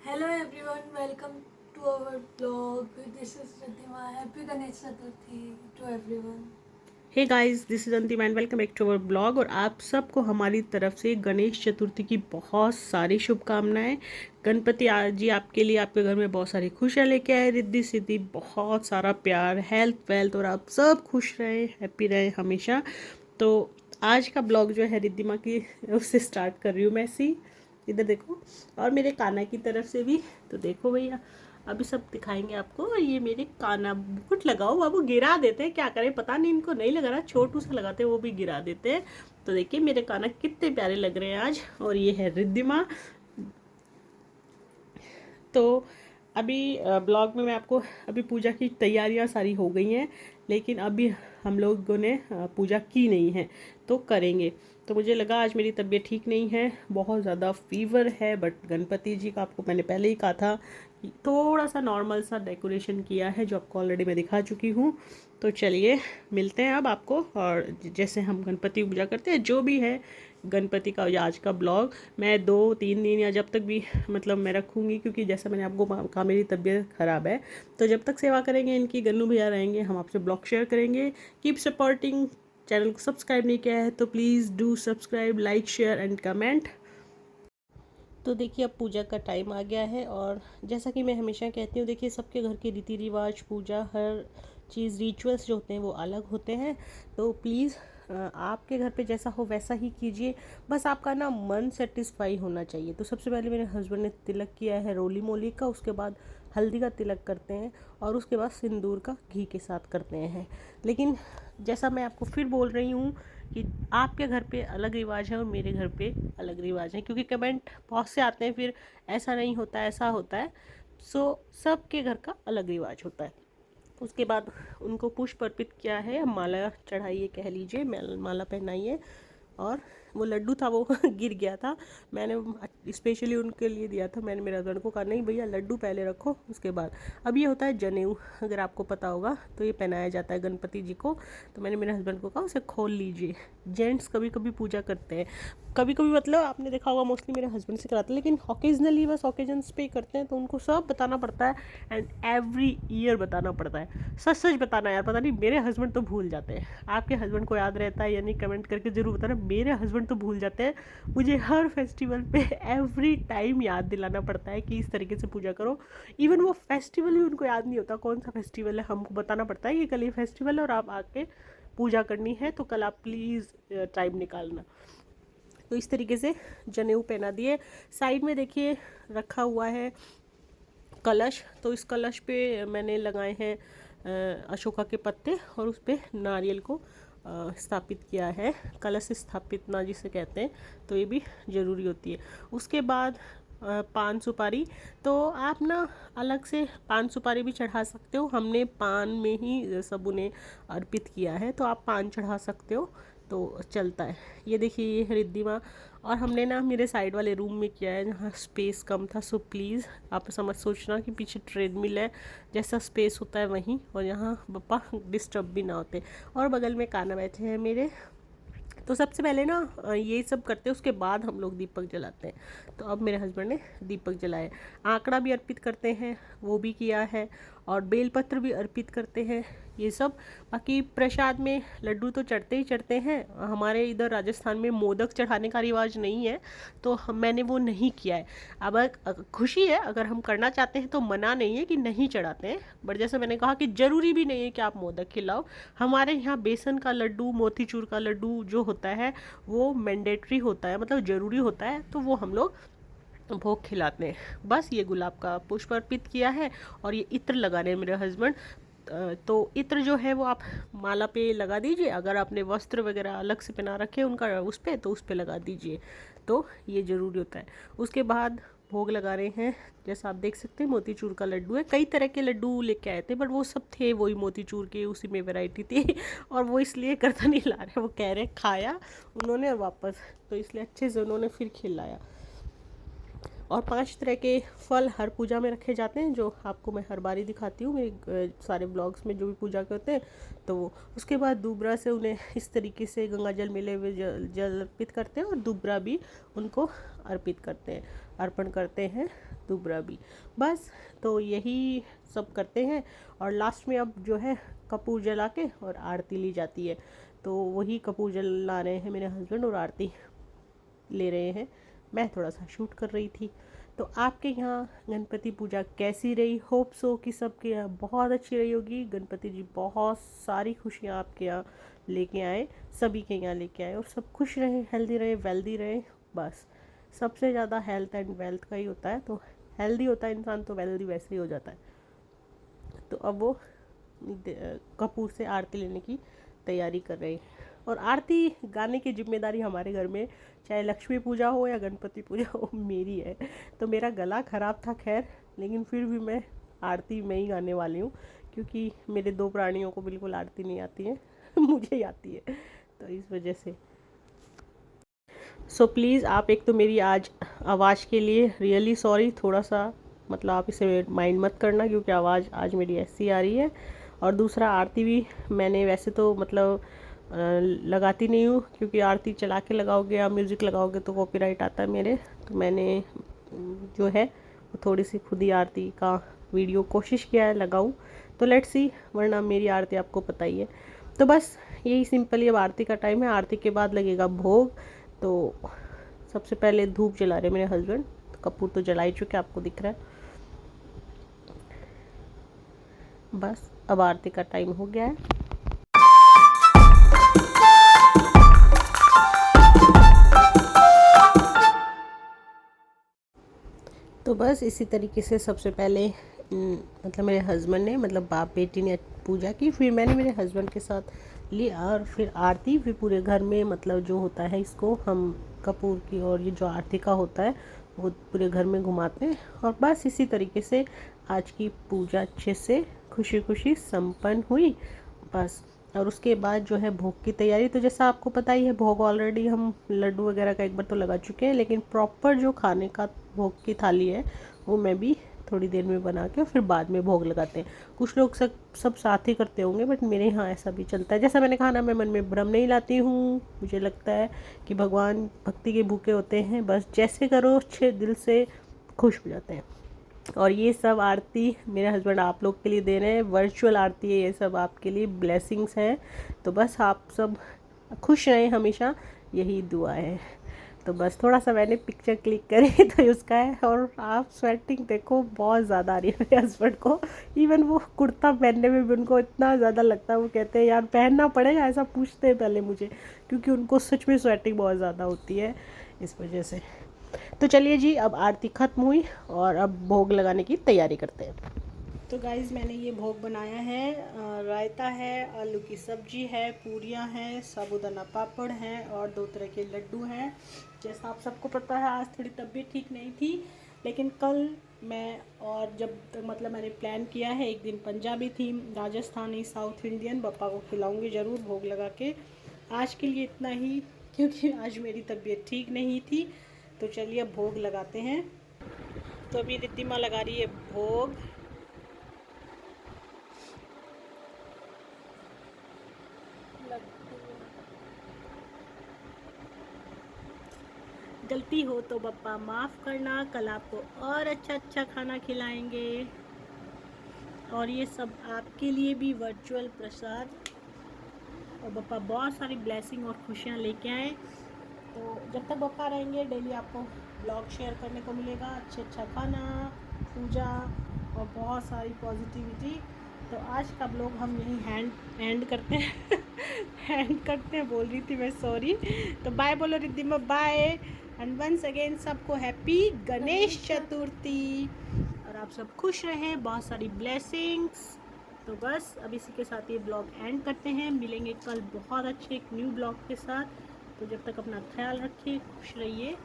Hello everyone, welcome to our vlog. This is Riddhima. Happy Ganesh Chaturthi to everyone. Hey guys, this is Antim and welcome back to our blog. और आप सबको हमारी तरफ से गणेश चतुर्थी की बहुत सारी शुभकामनाएं। गणपति आज जी आपके लिए आपके घर में बहुत सारी खुशियाँ लेके आए, रिद्धि सिद्धि, बहुत सारा प्यार, हेल्थ वेल्थ, और आप सब खुश रहें, हैप्पी रहें हमेशा। तो आज का ब्लॉग जो है रिद्धिमा की उससे स्टार्ट कर रही हूँ मैं। सी इधर देखो, और मेरे काना की तरफ से भी। तो देखो भैया, अभी सब दिखाएंगे आपको। और ये मेरे काना मुकुट लगाओ, बाबू गिरा देते हैं, क्या करें पता नहीं, इनको नहीं लगा रहा, छोटू सा लगाते हैं वो भी गिरा देते हैं। तो देखिए मेरे काना कितने प्यारे लग रहे हैं आज। और ये है रिद्धिमा। तो अभी ब्लॉग में मैं आपको, अभी पूजा की तैयारियां सारी हो गई हैं, लेकिन अभी हम लोगों ने पूजा की नहीं है, तो करेंगे। तो मुझे लगा आज मेरी तबीयत ठीक नहीं है, बहुत ज़्यादा फीवर है, बट गणपति जी का आपको मैंने पहले ही कहा था कि थोड़ा सा नॉर्मल सा डेकोरेशन किया है, जो आपको ऑलरेडी मैं दिखा चुकी हूँ। तो चलिए मिलते हैं अब आपको, और जैसे हम गणपति पूजा करते हैं जो भी है गणपति का आज का ब्लॉग मैं 2-3 दिन या जब तक भी मतलब मैं रखूँगी, क्योंकि जैसा मैंने आपको कहा मेरी तबीयत ख़राब है। तो जब तक सेवा करेंगे इनकी, गन्नू भैया रहेंगे, हम आपसे ब्लॉग शेयर करेंगे। Keep supporting. चैनल को सब्सक्राइब नहीं किया है तो please do subscribe, like, share and comment. तो देखिए अब पूजा का टाइम आ गया है, और जैसा कि मैं हमेशा कहती हूँ, देखिए सबके घर के रीति रिवाज, पूजा, हर चीज़, रिचुअल्स जो होते हैं वो अलग होते हैं। तो प्लीज़ आपके घर पे जैसा हो वैसा ही कीजिए, बस आपका ना मन सेटिस्फाई होना चाहिए। तो सबसे पहले मेरे हस्बैंड ने तिलक किया है रोली मोली का, उसके बाद हल्दी का तिलक करते हैं, और उसके बाद सिंदूर का घी के साथ करते हैं। लेकिन जैसा मैं आपको फिर बोल रही हूँ कि आपके घर पे अलग रिवाज है और मेरे घर पे अलग रिवाज है, क्योंकि कमेंट बहुत से आते हैं फिर ऐसा नहीं होता ऐसा होता है। सो सबके घर का अलग रिवाज होता है। उसके बाद उनको पुष्प अर्पित किया है, माला चढ़ाइए कह लीजिए, माला पहनाइए। और वो लड्डू था वो गिर गया था, मैंने स्पेशली उनके लिए दिया था। मैंने मेरे हस्बैंड को कहा नहीं भैया लड्डू पहले रखो उसके बाद। अब ये होता है जनेऊ, अगर आपको पता होगा तो ये पहनाया जाता है गणपति जी को। तो मैंने मेरे हस्बैंड को कहा उसे खोल लीजिए। जेंट्स कभी कभी पूजा करते हैं, कभी कभी मतलब आपने देखा होगा मोस्टली मेरे हस्बैंड से कराते हैं, लेकिन ओकेजनली बस ओकेजन्स पे करते हैं, तो उनको सब बताना पड़ता है एंड एवरी ईयर बताना पड़ता है। सच सच बताना यार, पता नहीं मेरे हस्बैंड तो भूल जाते हैं, आपके हस्बैंड को याद रहता है या नहीं कमेंट करके ज़रूर बताना। मेरे हस्बैंड तो भूल जाते हैं, मुझे हर फेस्टिवल पे एवरी टाइम याद दिलाना पड़ता है कि इस तरीके से पूजा करो। इवन वो फेस्टिवल भी उनको याद नहीं होता कौन सा फेस्टिवल है, हमको बताना पड़ता है कि कल ये फेस्टिवल है और आप आके पूजा करनी है, तो कल आप प्लीज़ टाइम निकालना। तो इस तरीके से जनेऊ पहना दिए। साइड में देखिए रखा हुआ है कलश। तो इस कलश पे मैंने लगाए हैं अशोका के पत्ते, और उस पर नारियल को स्थापित किया है। कलश स्थापित ना जिसे कहते हैं, तो ये भी ज़रूरी होती है। उसके बाद पान सुपारी, तो आप ना अलग से पान सुपारी भी चढ़ा सकते हो, हमने पान में ही सब उन्हें अर्पित किया है, तो आप पान चढ़ा सकते हो तो चलता है। ये देखिए ये है रिद्धिमा, और हमने ना मेरे साइड वाले रूम में किया है जहाँ स्पेस कम था। सो प्लीज़ आप समझ सोचना कि पीछे ट्रेडमिल है, जैसा स्पेस होता है वहीं, और यहाँ पापा डिस्टर्ब भी ना होते। और बगल में काना बैठे हैं मेरे। तो सबसे पहले ना ये सब करते हैं, उसके बाद हम लोग दीपक जलाते हैं। तो अब मेरे हस्बैंड ने दीपक जलाए, आंकड़ा भी अर्पित करते हैं वो भी किया है, और बेलपत्र भी अर्पित करते हैं, ये सब। बाकी प्रसाद में लड्डू तो चढ़ते ही चढ़ते हैं। हमारे इधर राजस्थान में मोदक चढ़ाने का रिवाज नहीं है, तो मैंने वो नहीं किया है। अब खुशी है, अगर हम करना चाहते हैं तो मना नहीं है कि नहीं चढ़ाते हैं, बट जैसे मैंने कहा कि ज़रूरी भी नहीं है कि आप मोदक खिलाओ। हमारे यहाँ बेसन का लड्डू, मोतीचूर का लड्डू जो होता है वो मैंडेटरी होता है, मतलब ज़रूरी होता है, तो वो हम लोग भोग खिलाते हैं। बस ये गुलाब का पुष्प अर्पित किया है, और ये इत्र लगा रहे हैं मेरे हस्बैंड। तो इत्र जो है वो आप माला पे लगा दीजिए, अगर आपने वस्त्र वगैरह अलग से पहना रखे उनका उस पर, तो उस पर लगा दीजिए, तो ये ज़रूरी होता है। उसके बाद भोग लगा रहे हैं, जैसा आप देख सकते हैं मोतीचूर का लड्डू है। कई तरह के लड्डू लेके आए थे, बट वो सब थे वही मोतीचूर के, उसी में वैरायटी थी और वो इसलिए करता नहीं ला रहे, वो कह रहे खाया उन्होंने और वापस, तो इसलिए अच्छे से उन्होंने फिर खिलाया। और 5 तरह के फल हर पूजा में रखे जाते हैं, जो आपको मैं हर बारी दिखाती हूँ मेरे सारे ब्लॉग्स में जो भी पूजा के होते हैं। तो उसके बाद दुबरा से उन्हें इस तरीके से गंगा जल मिले हुए जल अर्पित करते हैं, और दुबरा भी उनको अर्पित करते हैं, अर्पण करते हैं दुबरा भी। बस तो यही सब करते हैं, और लास्ट में अब जो है कपूर जला के और आरती ली जाती है। तो वही कपूर जला रहे हैं मेरे हस्बैंड और आरती ले रहे हैं, मैं थोड़ा सा शूट कर रही थी। तो आपके यहाँ गणपति पूजा कैसी रही? होप सो कि सबके यहाँ बहुत अच्छी रही होगी। गणपति जी बहुत सारी खुशियाँ आपके यहाँ लेके आए, सभी के यहाँ लेके आए, और सब खुश रहे, हेल्दी रहे, वेल्दी रहे। बस सबसे ज़्यादा हेल्थ एंड वेल्थ का ही होता है, तो हेल्दी होता है इंसान तो वेल्दी वैसे ही हो जाता है। तो अब वो कपूर से आरती लेने की तैयारी कर रहे हैं, और आरती गाने की जिम्मेदारी हमारे घर में चाहे लक्ष्मी पूजा हो या गणपति पूजा हो मेरी है। तो मेरा गला ख़राब था खैर, लेकिन फिर भी मैं आरती में ही गाने वाली हूँ, क्योंकि मेरे 2 प्राणियों को बिल्कुल आरती नहीं आती है मुझे ही आती है, तो इस वजह से। सो प्लीज़ आप एक तो मेरी आज आवाज़ के लिए रियली सॉरी, थोड़ा सा मतलब आप इसे माइंड मत करना, क्योंकि आवाज़ आज मेरी ऐसी आ रही है। और दूसरा आरती भी मैंने वैसे तो मतलब लगाती नहीं हूँ, क्योंकि आरती चला के लगाओगे या म्यूज़िक लगाओगे तो कॉपीराइट आता है मेरे। तो मैंने जो है वो थोड़ी सी खुद ही आरती का वीडियो कोशिश किया है लगाऊँ, तो लेट्स सी, वरना मेरी आरती आपको पता ही है। तो बस यही सिंपली अब आरती का टाइम है, आरती के बाद लगेगा भोग। तो सबसे पहले धूप जला रहे मेरे हस्बैंड, तो कपूर तो जला ही चुके आपको दिख रहा है। बस अब आरती का टाइम हो गया है। तो बस इसी तरीके से सबसे पहले मतलब मेरे हस्बैंड ने, मतलब बाप बेटी ने पूजा की, फिर मैंने मेरे हस्बैंड के साथ ली, और फिर आरती, फिर पूरे घर में मतलब जो होता है इसको हम कपूर की और ये जो आरती का होता है वो पूरे घर में घुमाते हैं। और बस इसी तरीके से आज की पूजा अच्छे से खुशी खुशी संपन्न हुई। बस और उसके बाद जो है भोग की तैयारी, तो जैसा आपको पता ही है भोग ऑलरेडी हम लड्डू वगैरह का एक बार तो लगा चुके हैं, लेकिन प्रॉपर जो खाने का भोग की थाली है वो मैं भी थोड़ी देर में बना के और फिर बाद में भोग लगाते हैं। कुछ लोग सब साथ ही करते होंगे, बट मेरे यहाँ ऐसा भी चलता है। जैसा मैंने कहा ना, मैं मन में भ्रम नहीं लाती हूँ, मुझे लगता है कि भगवान भक्ति के भूखे होते हैं, बस जैसे करो अच्छे दिल से खुश हो जाते हैं। और ये सब आरती मेरे हस्बैंड आप लोग के लिए दे रहे हैं, वर्चुअल आरती है ये सब आपके लिए, ब्लेसिंग्स हैं। तो बस आप सब खुश रहें हमेशा, यही दुआ है। तो बस थोड़ा सा मैंने पिक्चर क्लिक करी तो उसका है। और आप स्वेटिंग देखो बहुत ज़्यादा आ रही है मेरे हस्बैंड को, इवन वो कुर्ता पहनने में भी उनको इतना ज़्यादा लगता है, वो कहते हैं यार पहनना पड़ेगा, ऐसा पूछते हैं पहले मुझे, क्योंकि उनको सच में स्वेटिंग बहुत ज़्यादा होती है इस वजह से। तो चलिए जी, अब आरती ख़त्म हुई और अब भोग लगाने की तैयारी करते हैं। तो गाइज़ मैंने ये भोग बनाया है, रायता है, आलू की सब्जी है, पूरियाँ हैं, साबूदाना पापड़ हैं और 2 तरह के लड्डू हैं। जैसा आप सबको पता है आज थोड़ी तबीयत ठीक नहीं थी, लेकिन कल मैं और जब तक मतलब मैंने प्लान किया है, एक दिन Punjabi theme, Rajasthani, south Indian, पापा को खिलाऊंगी ज़रूर भोग लगा के। आज के लिए इतना ही, क्योंकि आज मेरी तबीयत ठीक नहीं थी। तो चलिए अब भोग लगाते हैं। तो अभी रिद्धिमा लगा रही है भोग। गलती हो तो पप्पा माफ़ करना, कल आपको और अच्छा खाना खिलाएंगे। और ये सब आपके लिए भी वर्चुअल प्रसाद, और पप्पा बहुत सारी ब्लेसिंग और खुशियाँ लेके आए। तो जब तक पप्पा रहेंगे डेली आपको ब्लॉग शेयर करने को मिलेगा, अच्छा खाना, पूजा और बहुत सारी पॉजिटिविटी। तो आज का ब्लॉग हम यहीं एंड करते हैं एंड करते हैं बोल रही थी मैं, सॉरी। तो बाय बोलो Riddhima, bye and once again सबको हैप्पी गणेश चतुर्थी, और आप सब खुश रहें, बहुत सारी ब्लेसिंग्स। तो बस अब इसी के साथ ये ब्लॉग एंड करते हैं, मिलेंगे कल बहुत अच्छे एक न्यू ब्लॉग के साथ। तो जब तक अपना ख्याल रखिए, खुश रहिए।